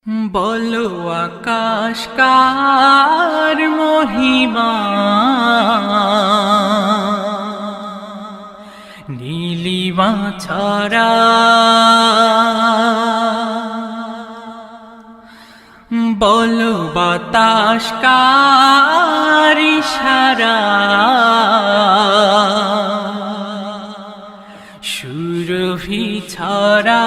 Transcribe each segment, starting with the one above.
বলো আকাশ কার মহিমা, নীলিমা ছড়া বলো বাতাস কার ইশারা, সুরভি ছড়া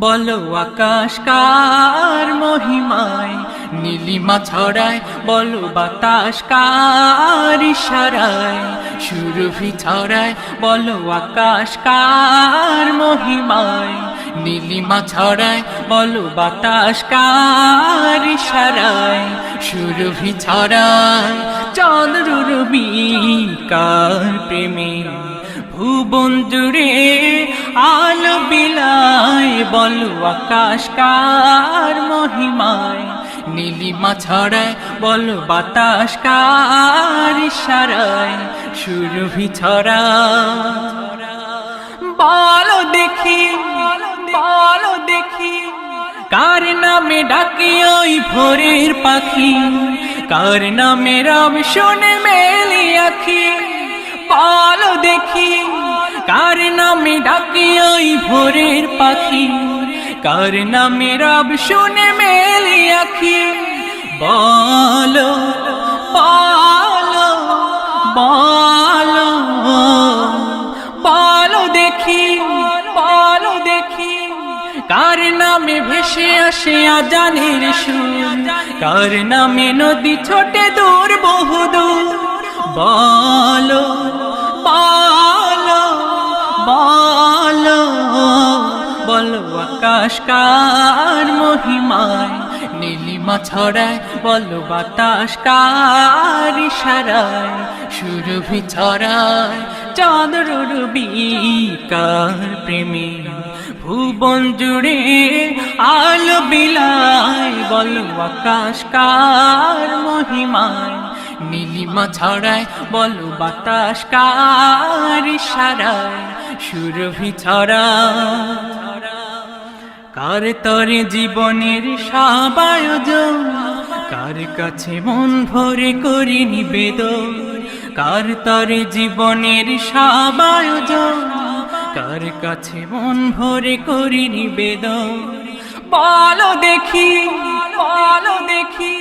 বলো আকাশ কার মহিমায়, নীলিমা ছড়ায় বলো বাতাস কার ইশারায়, সুরভি ছড়ায় বলো আকাশ কার মহিমায়, নীলিমা ছড়ায় বলো বাতাস কার ইশারায়, সুরভি ছড়ায় চন্দ্র রবি কার প্রেমে, ভুবন জুড়ে আলো বিলায় বলো আকাশ কার মহিমায়, নীলিমা ছড়ায় বলো বাতাস কার ইশারায়, সুরভি ছড়ায় বলো দেখি বলো দেখি কার নামে ডাকে ওই ভোরের পাখি, কার নামে রব শোনে মেলি আখি, বলো দেখি কার নামে ডাকে ওই ভোরের পাখি, কার নামে রব শুনে মেলি আখি, বলো বলো বলো বলো দেখি বলো দেখি কার নামে ভেসে আসে আজানের সুর, কার নামে নদী ছোটে দূর বহুদূর, বলো বলো বলো বলো আকাশ কার মহিমায়, নীলিমা ছড়ায় বলো বাতাস কার ইশারায়, সুরভি ছড়ায় চন্দ্র রবি কার প্রেমে, ভুবন জুড়ে আলো বিলায় বলো আকাশ কার মহিমায়, নীলিমা ছড়ায় বলো বাতাস কার ইশারায়, সুরভি ছড়ায় কার তরে জীবনের সব আয়োজন, কার কাছে মন ভরে করি নিবেদন, কার তরে জীবনের সব আয়োজন, কার কাছে মন ভরে করি নিবেদন, বলো দেখি বলো দেখি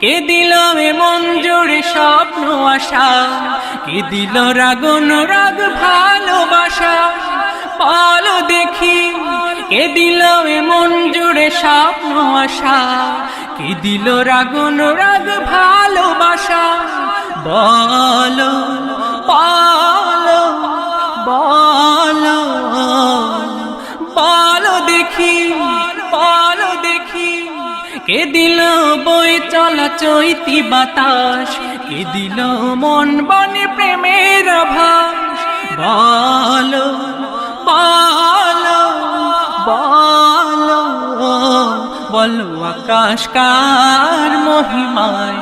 কে দিল এ মন জুড়ে স্বপ্ন আশা, কে দিল রাগন রাগ ভালোবাসা, বলো দেখি কে দিল এ মন জুড়ে স্বপ্ন আশা, কে দিল রাগন রাগ ভালোবাসা, বলো বলো বলো বলো দেখি বলো দেখি কে দিল বই চলা চৈতি বাতাস, কে দিল মন বনে প্রেমের আভাস, বলো বলো বলো বলো আকাশ কার মহিমায়,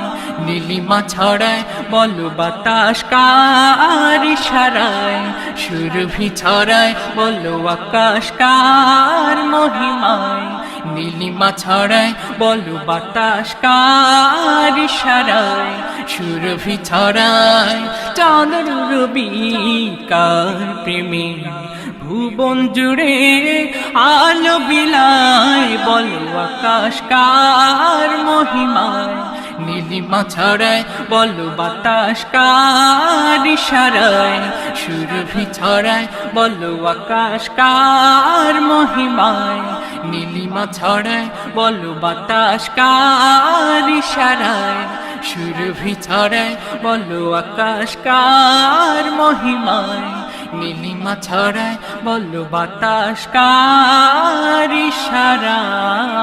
নীলিমা ছড়ায় বলো বাতাস কার ইশারায়, সুরভি ছড়ায় বলো আকাশ কার মহিমায়, নীলিমা ছড়ায় বলো বাতাস কার ইশারায়, সুরভি ছড়ায় চন্দ্র রবি কার প্রেমে, ভুবন জুড়ে আলো বিলায় বলো আকাশ কার মহিমায়, নীলিমা ছড়ায় বলো বাতাস কার ইশারায়, সুরভি ছড়ায় বলো আকাশ কার মহিমায়, নীলিমা ছড়ায় বলো বাতাস কার ইশারায়, সুরভি ছড়ায় বলো আকাশ কার মহিমায়, নীলিমা ছড়ায় বলো বাতাস কার ইশারায়।